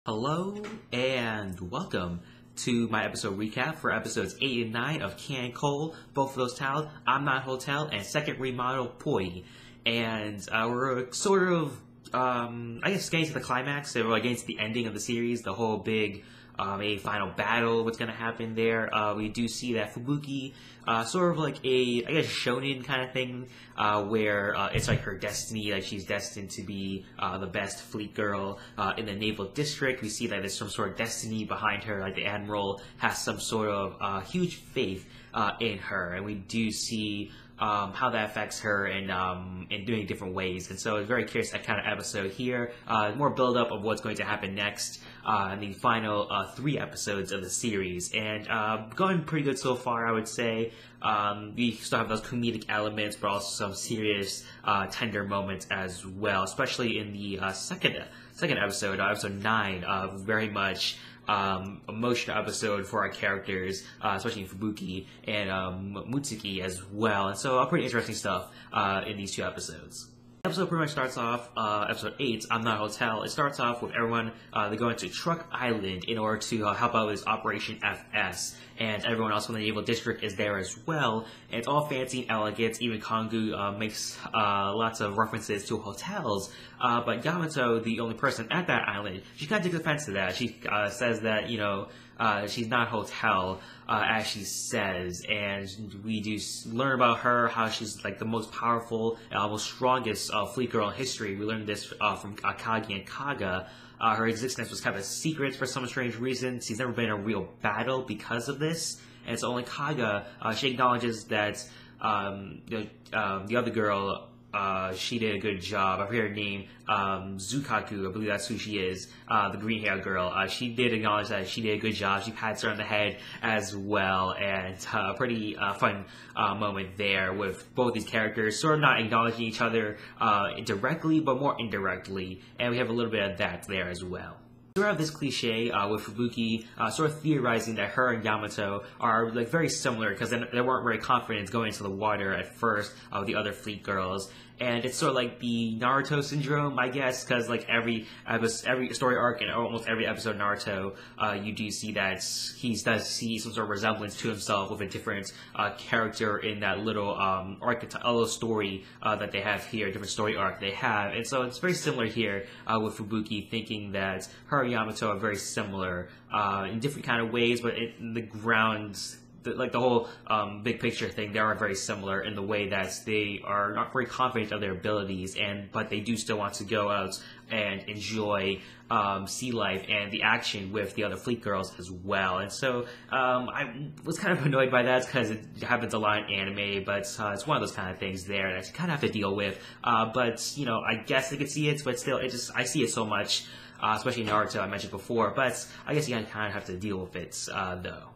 Hello and welcome to my episode recap for episodes 8 and 9 of KanColle, both of those titles, I'm Not Hotel, and second Remodel-poi. And we're sort of, getting to the climax, so we're against the ending of the series, the whole big a final battle, what's going to happen there. We do see that Fubuki, sort of like a, shonen kind of thing, where it's like her destiny, like she's destined to be the best fleet girl in the naval district. We see that there's some sort of destiny behind her, like the admiral has some sort of huge faith in her, and we do see how that affects her in doing different ways. And so it's very curious that kind of episode here. More build up of what's going to happen next in the final 3 episodes of the series. And going pretty good so far, I would say. We still have those comedic elements, but also some serious, tender moments as well, especially in the second episode, episode 9, very much emotional episode for our characters, especially Fubuki and Mutsuki as well. And so pretty interesting stuff in these 2 episodes. The episode pretty much starts off, episode 8, I'm Not Hotel. It starts off with everyone, they go into Truck Island in order to help out with this Operation FS. And everyone else from the Naval District is there as well. And it's all fancy and elegant. Even Kongu makes lots of references to hotels. But Yamato, the only person at that island, she kind of takes offense to that. She says that, she's not a hotel, as she says, and we do learn about her, how she's like the most powerful and most strongest fleet girl in history. We learned this from Akagi and Kaga. Her existence was kind of a secret for some strange reason. She's never been in a real battle because of this, and so only Kaga, she acknowledges that the other girl, she did a good job. I forget her name, Zukaku, I believe that's who she is, the green hair girl. She did acknowledge that she did a good job. She pats her on the head as well, and a pretty fun moment there with both these characters sort of not acknowledging each other directly, but more indirectly, and we have a little bit of that there as well. We have this cliche with Fubuki sort of theorizing that her and Yamato are like very similar because they weren't very confident going into the water at first of the other fleet girls. And it's sort of like the Naruto syndrome, I guess, because like every story arc and almost every episode of Naruto, you do see that he does see some sort of resemblance to himself with a different character in that little little story that they have here, different story arc they have. And so it's very similar here with Fubuki, thinking that her and Yamato are very similar in different kind of ways, but in the grounds, the whole big picture thing, they are very similar in the way that they are not very confident of their abilities, but they do still want to go out and enjoy sea life and the action with the other fleet girls as well. And so I was kind of annoyed by that because it happens a lot in anime, but it's one of those kind of things there that you kind of have to deal with. But I guess I could see it, but still, I see it so much, especially Naruto, I mentioned before. But I guess you kind of have to deal with it though.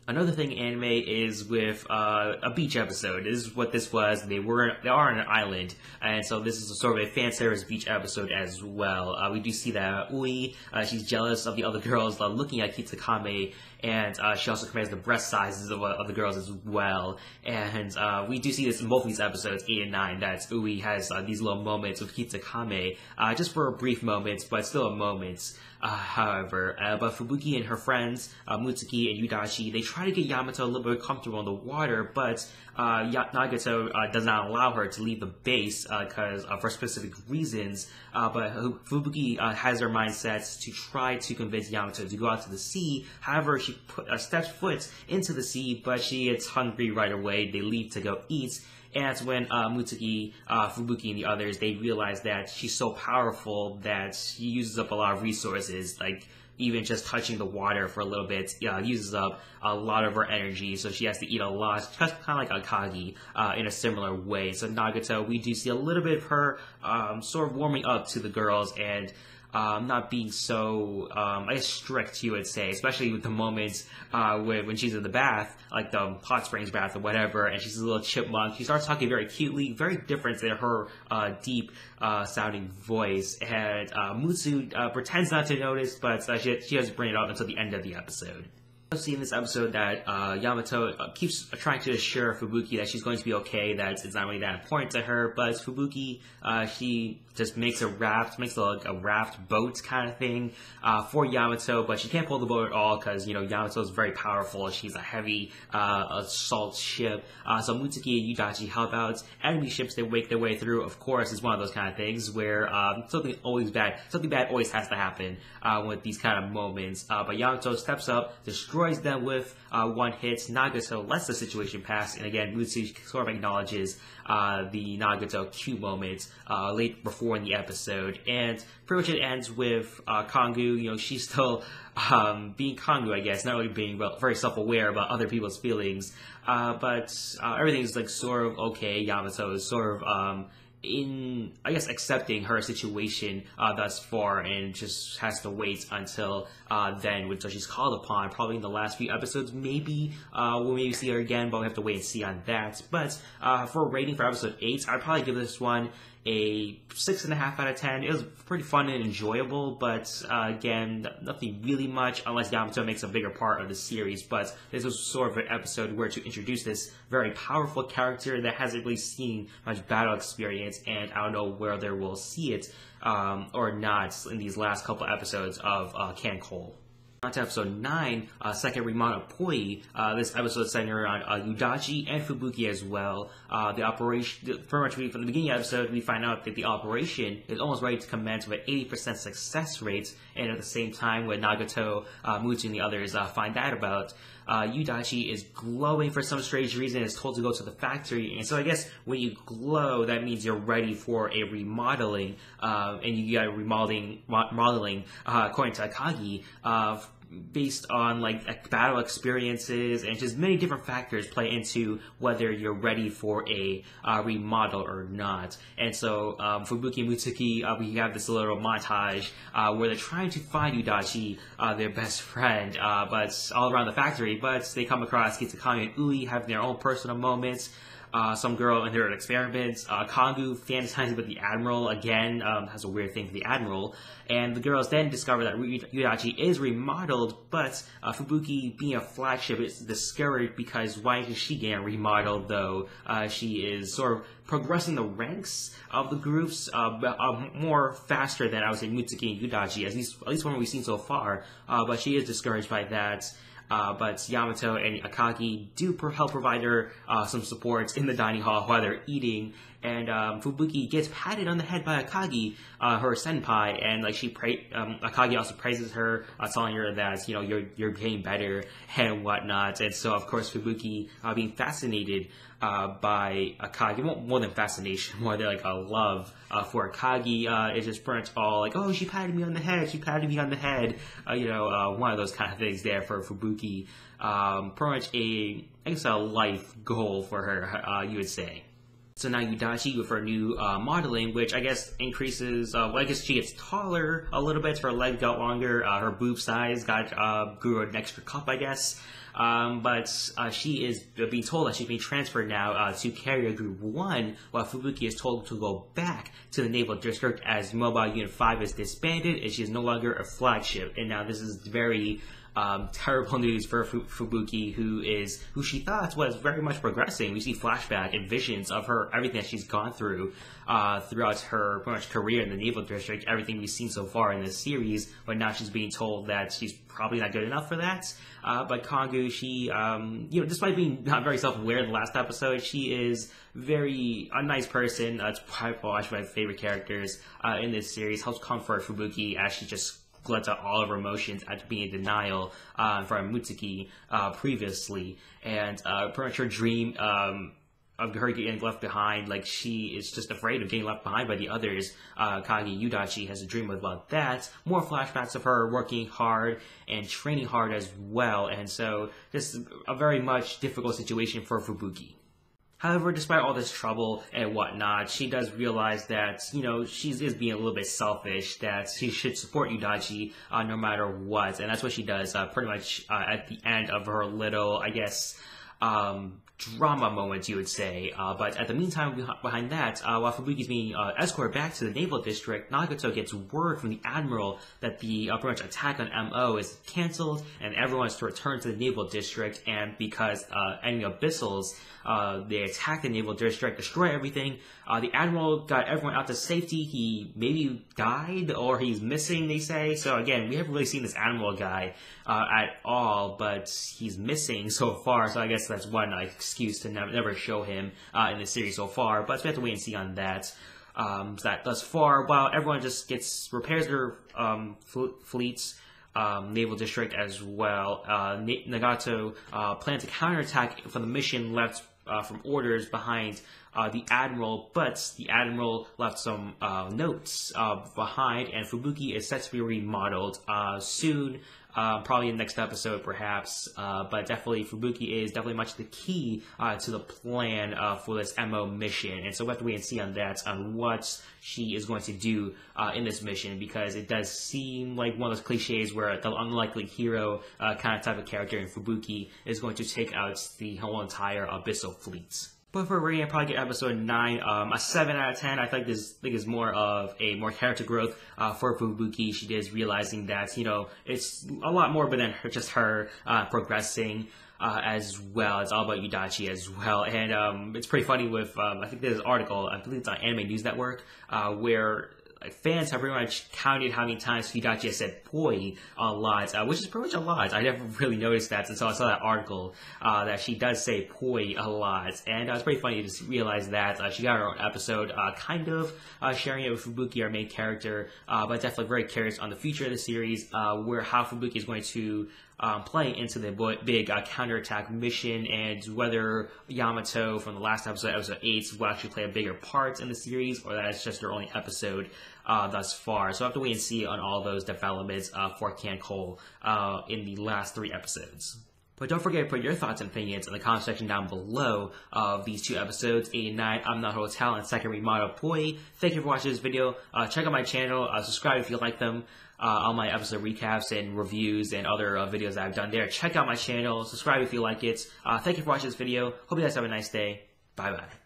Another thing in anime is with a beach episode. This is what this was. They are on an island, and so this is a sort of a fan service beach episode as well. We do see that Ui, she's jealous of the other girls looking at Kitsukame, and she also compares the breast sizes of the girls as well. And we do see this in both of these episodes, 8 and 9, that Ui has these little moments with Kitsukame, just for brief moments, but still a moment. However, but Fubuki and her friends, Mutsuki and Yudachi, they try to get Yamato a little bit comfortable in the water, but Nagato does not allow her to leave the base because for specific reasons. But Fubuki has her mindset to try to convince Yamato to go out to the sea. However, she steps foot into the sea, but she gets hungry right away. They leave to go eat. And that's when Mutsuki, Fubuki, and the others, they realize that she's so powerful that she uses up a lot of resources, like even just touching the water for a little bit uses up a lot of her energy, so she has to eat a lot, just kind of like Akagi in a similar way. So Nagato, we do see a little bit of her sort of warming up to the girls and not being so, I guess, strict, you would say, especially with the moments when she's in the bath, like the hot springs bath or whatever, and she's a little chipmunk. She starts talking very cutely, very different than her deep sounding voice, and Mutsu pretends not to notice, but she doesn't bring it up until the end of the episode. See in this episode that Yamato keeps trying to assure Fubuki that she's going to be okay, that it's not really that important to her, but Fubuki, she just makes a raft boat kind of thing for Yamato, but she can't pull the boat at all because, you know, Yamato is very powerful. She's a heavy assault ship. So Mutsuki and Yudachi help out. Enemy ships, they make their way through. Of course, it's one of those kind of things where something bad always has to happen with these kind of moments. But Yamato steps up, destroys them with one hit. Nagato lets the situation pass, and again, Mutsuki sort of acknowledges the Nagato Q moment late before in the episode, and pretty much it ends with Kongu. You know, she's still being Kongu, I guess, not really being very self-aware about other people's feelings, but everything's like sort of okay. Yamato is sort of I guess, accepting her situation thus far, and just has to wait until then, until she's called upon, probably in the last few episodes. Maybe we'll maybe see her again, but we'll have to wait and see on that. But for a rating for episode 8, I'd probably give this one a 6.5 out of 10. It was pretty fun and enjoyable, but again, nothing really much unless Yamato makes a bigger part of the series. But this was sort of an episode where to introduce this very powerful character that hasn't really seen much battle experience, and I don't know whether we'll see it or not in these last couple episodes of KanColle. On to episode 9, second Remodel-poi. This episode is centered around Yudachi and Fubuki as well. The operation, pretty much from the beginning of the episode, we find out that the operation is almost ready to commence with an 80% success rate, and at the same time, when Nagato, Mutsu, and the others find that about, Yudachi is glowing for some strange reason and is told to go to the factory. And so I guess when you glow, that means you're ready for a remodeling, and you got remodeling according to Akagi, based on like battle experiences, and just many different factors play into whether you're ready for a remodel or not. And so Fubuki and Mutsuki, we have this little montage where they're trying to find Yudachi, their best friend, but all around the factory, but they come across Kitsukami and Ui having their own personal moments. Some girl in their experiments. Kongu fantasizing with the Admiral again, has a weird thing for the Admiral. And the girls then discover that Yudachi is remodeled, but Fubuki, being a flagship, is discouraged because why is she getting remodeled, though? She is sort of progressing the ranks of the groups more faster than, I would say, Mutsuki and Yudachi, at least one we've seen so far. But she is discouraged by that. But Yamato and Akagi do help provide her some support in the dining hall while they're eating, and Fubuki gets patted on the head by Akagi, her senpai, and like Akagi also praises her, telling her that, you know, you're getting better and whatnot. And so of course Fubuki, being fascinated by Akagi, more than fascination, more than like a love for Akagi, is just pretty much all like, oh, she patted me on the head, you know, one of those kind of things there for Fubuki. Pretty much I guess a life goal for her, you would say. So now Yudachi with her new modeling, which I guess increases, well, I guess she gets taller a little bit, her leg got longer, her boob size grew an extra cup, I guess. But she is being told that she's being transferred now to Carrier Group 1, while Fubuki is told to go back to the Naval District as Mobile Unit 5 is disbanded and she is no longer a flagship. And now this is very terrible news for Fubuki, who she thought was very much progressing. We see flashback and visions of her, everything that she's gone through throughout her pretty much career in the Naval District, everything we've seen so far in this series, but now she's being told that she's probably not good enough for that. But Kongu, she, you know, despite being not very self-aware in the last episode, she is a nice person. It's probably one of my favorite characters in this series. Helps comfort Fubuki as she just lets out all of her emotions after being in denial from Mutsuki previously. And pretty much her dream of her getting left behind, like she is just afraid of getting left behind by the others. Kagi Yudachi has a dream about that. More flashbacks of her working hard and training hard as well, and so just a very much difficult situation for Fubuki. However, despite all this trouble and whatnot, she does realize that, you know, she is being a little bit selfish, that she should support Yudachi no matter what, and that's what she does pretty much at the end of her little, I guess, drama moments, you would say. But at the meantime, behind that, while Fubuki's being escorted back to the Naval District, Nagato gets word from the Admiral that the pretty much attack on MO is cancelled, and everyone is to return to the Naval District, and because enemy abyssals, they attack the Naval District, destroy everything. The Admiral got everyone out to safety. He maybe died, or he's missing, they say. So again, we haven't really seen this Admiral guy at all, but he's missing so far, so I guess that's one excuse to never show him in the series so far, but we have to wait and see on that. So that thus far, while everyone just repairs their fleets, Naval District as well, Nagato plans to counterattack from the mission left from orders behind the Admiral, but the Admiral left some notes behind, and Fubuki is set to be remodeled soon. Probably in the next episode, perhaps, but definitely Fubuki is definitely much the key to the plan for this MO mission, and so we have to wait and see on that, on what she is going to do in this mission, because it does seem like one of those cliches where the unlikely hero kind of type of character in Fubuki is going to take out the whole entire Abyssal fleet. But for rating, I'd probably give episode 9 a 7 out of 10. I think this is more of a character growth for Fubuki. She is realizing that, you know, it's a lot more than just her progressing as well. It's all about Yudachi as well. And it's pretty funny with, I think there's an article, I believe it's on Anime News Network, where fans have pretty much counted how many times Hidachi has said "poi" a lot, which is pretty much a lot. I never really noticed that until I saw that article that she does say "poi" a lot, and it's pretty funny to just realize that she got her own episode, kind of sharing it with Fubuki, our main character, but definitely very curious on the future of the series, how Fubuki is going to play into the big counterattack mission, and whether Yamato from the last episode, episode 8, will actually play a bigger part in the series, or that it's just their only episode thus far. So I have to wait and see on all those developments for KanColle in the last 3 episodes. But don't forget to put your thoughts and opinions in the comment section down below of these 2 episodes, 8 and 9, I'm Not Hotel, and second Remodel-poi. Thank you for watching this video. Check out my channel, subscribe if you like them. All my episode recaps and reviews and other videos that I've done there. Check out my channel, subscribe if you like it. Thank you for watching this video. Hope you guys have a nice day. Bye bye.